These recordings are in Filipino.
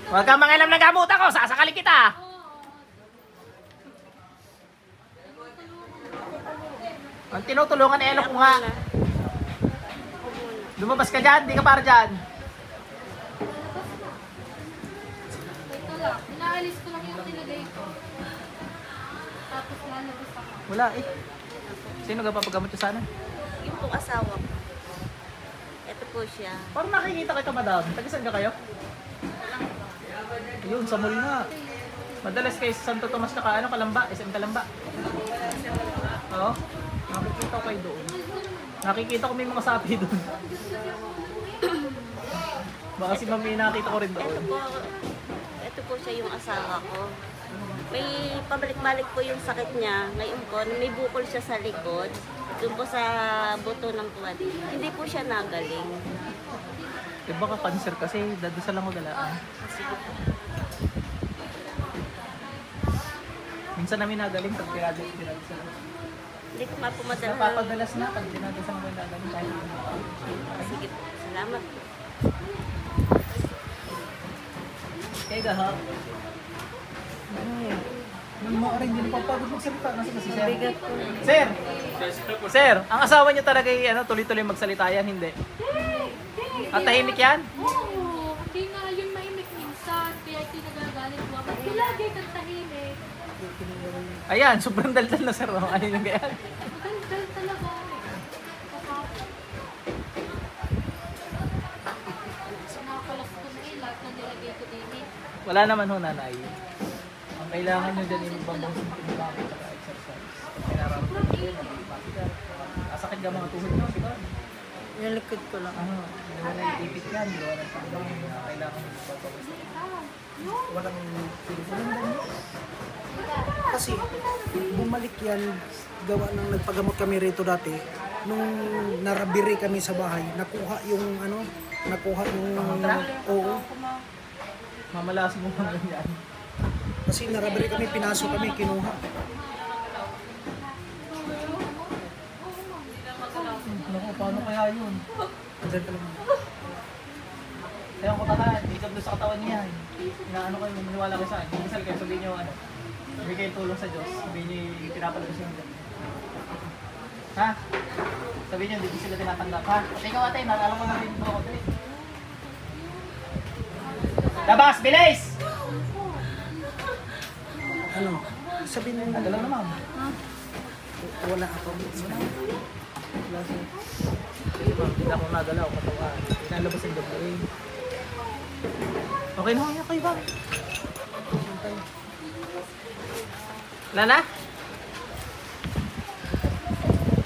Huwag kang mangilam ng gamot ako, sasakali kita. Ang tinutulungan Elo ko nga. Lumabas ka dyan, di ka para dyan. Ito lang, inaalis ko lang yung nilagay ko. Tapos lalabas ako. Wala eh. Sino ka papagamot ko sana? Yung pong asawa ko. Ito po siya. Parang nakikita kita, madam. Tagisan ka kayo? Yun, sa mall na. Madalas kay Santo Tomas na ano, Kalamba, SM Kalamba. Oo. Nakikita ko kayo doon. Nakikita ko may mga sapi doon. Baka si Mami nakita ko rin doon. Ito po siya yung asawa ko. May pabalik-balik po yung sakit niya. Ngayon po, may bukol siya sa likod. Doon po sa buto ng tuwan. Hindi po siya nagaling. Eh baka cancer kasi, dadasal lang ko galaan. Minsan namin nagaling pag pinadasal. Hindi ko nga po madala. Napapadalas na pag pinadasal mo nagaling tayo. Sige po, salamat po. Kaya gahap. Yung mga rin, hindi napapagod magsalita. Nasa si Sir? Sir! Sir, ang asawa niyo talaga ay ano, tuloy-tuloy magsalita yan, hindi? At tahimik yan? Oo, hindi nga yung maimik minsan. Kaya ito nagagalit ko. Kasi lagi kang tahimik. Ayan, sobrang daldal na sir. Ano yung ganyan? Magandal talaga. Sinakalas ko na lahat na nilagay ko din eh. Wala naman ho, nanay. Ang kailangan nyo dyan yung bambang sintimibaki at exercise. Kailangan ko yun, asakit ka mga tuhod mo, diba? Yung likod ko lang. Ano, wala yung ipit yan, wala yung pambang, kailangan mo magpapawis. Walang sinusunod. Kasi bumalik yan, gawa ng nagpagamot kami rito dati. Nung narabiri kami sa bahay, nakuha yung oo. Mamalasin mo mga ganyan. Kasi narabiri kami, pinasok kami, kinuha. Naku, paano kaya yun? Andyan ka lang. Ewan ko tahan, ikab doon sa katawan niya. Inaano kayo, maniwala kayo sa akin. Minsan kayo, sabihin niyo ano, bigay kayo tulong sa Diyos. Sabihin niyo, pinapalabas yung Diyos. Ha? Sabihin niyo, hindi sila tinatanggap. Ha? At ikaw ate, alam mo na rin ito ako. Labas! Bilis! Ano? Sabihin mo, Nagalaw na ma'am. wala ako. Wala siya. Hindi ako nagalaw, katawan. Pinalabas yung double A. Okay na kaya kayo ba? Wala na?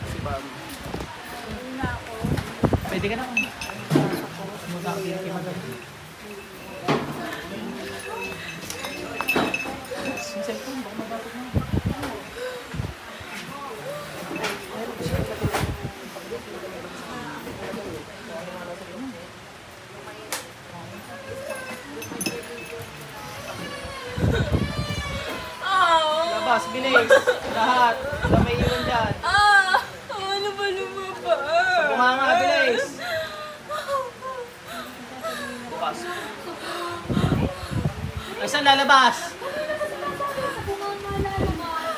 Si Bam. Pwede ka na kung sumunta ka din kay Madam. Yung cellphone, baka mabatot na. Labas, bilis! Lahat! Wala may iwan dyan. Ano ba lumaba? Sa bunganga, bilis! Bukas. Ay, saan lalabas?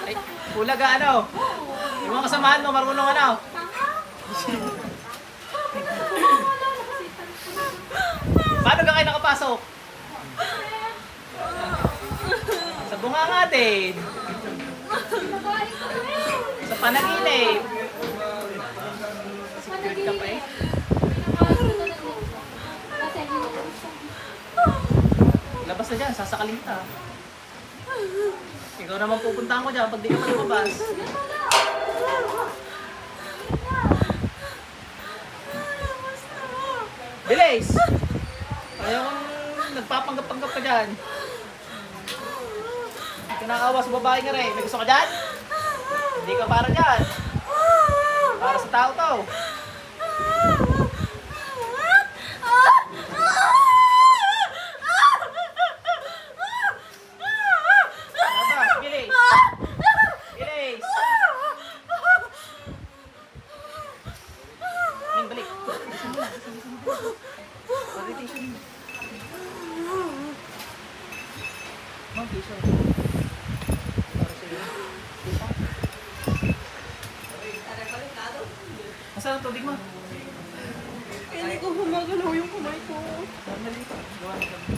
Ay, hulaga ano? Yung mga kasamahan mo, marunong ano? Paano ka kayo nakapasok? Sa bunganga din. Sa panaginip. Secret ka pa eh. Labas na dyan, sasakalin kita. Ikaw naman pupuntahan ko dyan pag di ka pa lumabas. Bilis! Ayaw kong nagpapanggap-panggap ka dyan. Kinakawa sa babae nga rin. May gusto ka dyan? Hindi ka para dyan. Para sa tao to. Labas, bilis! Bilis! Ning, balik. Paritation mo. Ano, piso. Para sa'yo. Piso. Nasaan ang tubig mo? Hindi ko humagalaw yung kamay ko. Normally, gawa na kami.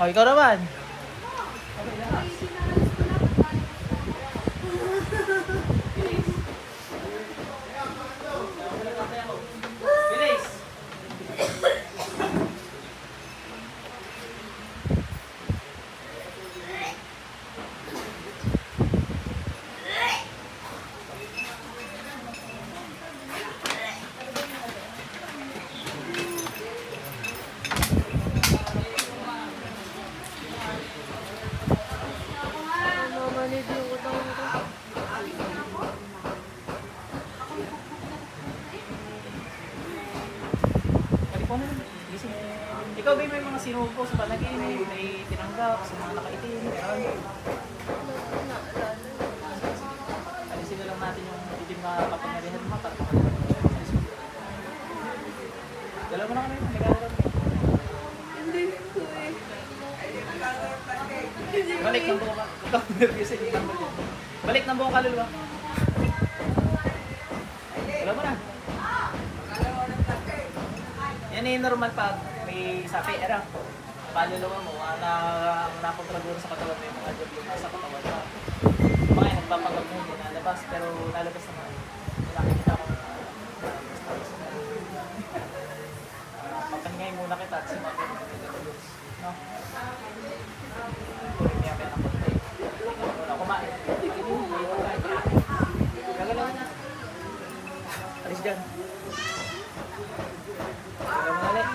Oh, ikaw naman. Bilis. Ikaw ba may mga sinuko sa panaginip, may tinanggap sa mga nakaitim? Alisin na lang natin yung itim na kapangyarihan mo para makalimut. Dalawa mo na kami, nagagawa mo. Hindi ko eh. Balik ng buong ikaw, nervous yung number yun. Balik ng buong kaluluwa. Dalawa mo na. Yan yung normal pag may sapi, era. Kaluluwa mo, nakontraguro sa katawan mo yung mga job yung nasa katawan mo. Mga yung nagpapagab mo, hindi nalabas, pero lalabas naman. Nakikita ko papahingay muna kita at sumabi mo kami ng looks. No? Kaya kaya ng konti. Wala kumain. Gagalaw na. Alis dyan. Gagalaw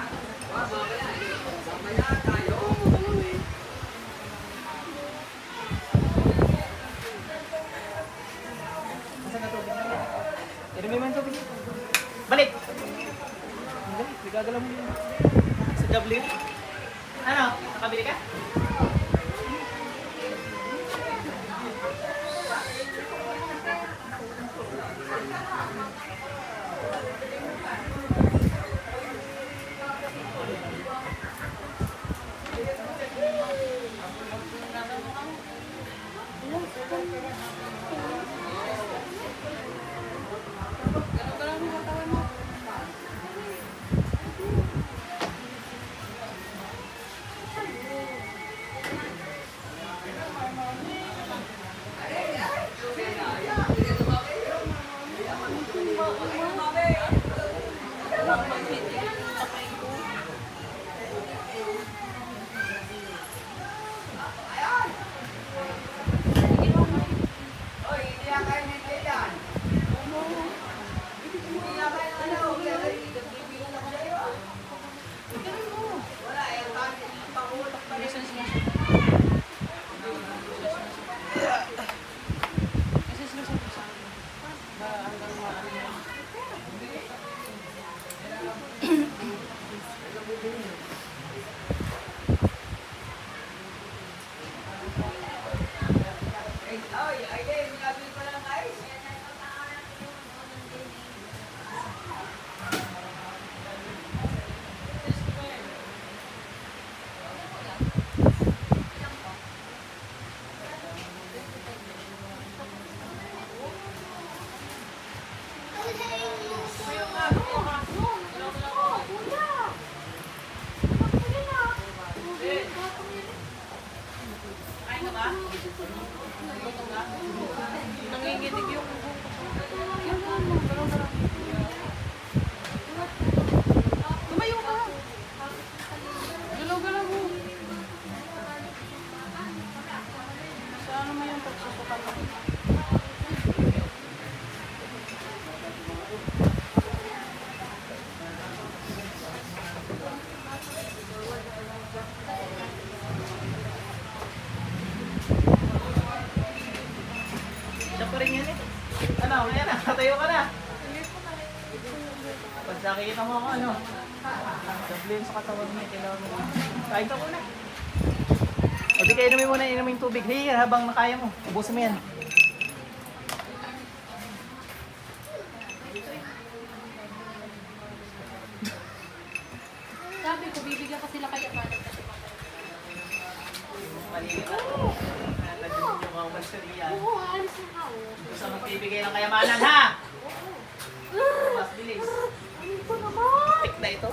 mo ulit. Nasaan na tubig na? Inumin mo yung tubig. Balik! Balik, gagalaw mo yun. Sa W? Ano? Nakabili ka? Nanginginig yung tumayo ka. Galaw-galaw mo. Saan naman yung pagsusukan mo? Siya pa rin yan eh. Ano, ayan na, tatayo ka na. Pag nakikita mo ako, ano, double sa katawan mo, kailangan mo. Kain ka muna. O di ka inumin muna, inumin yung tubig. Hey, habang nakaya mo, ubusin mo yan. Sabi ko, bibigyan ko sila kaya paano. Maliit ka. Nandiyan yung mga mansuriya. Oo, aalis na ako. Gusto mong bibigay ng kayamanan, ha? Mas bilis. Ano ko naman? Tik na ito.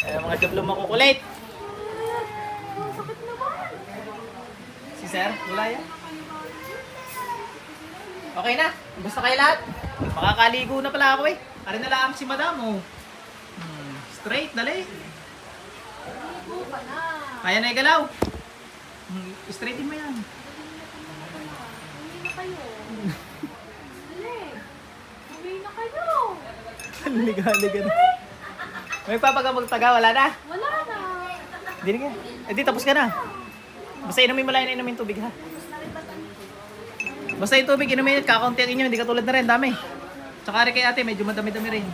Ay, mga jablo makukulit. Sakit naman. Si Sir, wala yan. Okay na. Gusto kayo lahat? Makakaligo na pala ako eh. Arin na lang si Madam, oh. Straight, dali. Ligo ka na. Kaya na igalaw. Straightin mo yan. Uwi na kayo. Dali. Uwi na kayo. Liga-liga na. May papagamag taga, wala na. Wala na. Hindi na. Eh di, tapos ka na. Basta inumin mo lang na inumin tubig, ha? Basta yung tubig, inumin, kakaunti ang inyo, hindi katulad na rin, dami. Tsaka rin kay ate, medyo madami-dami rin.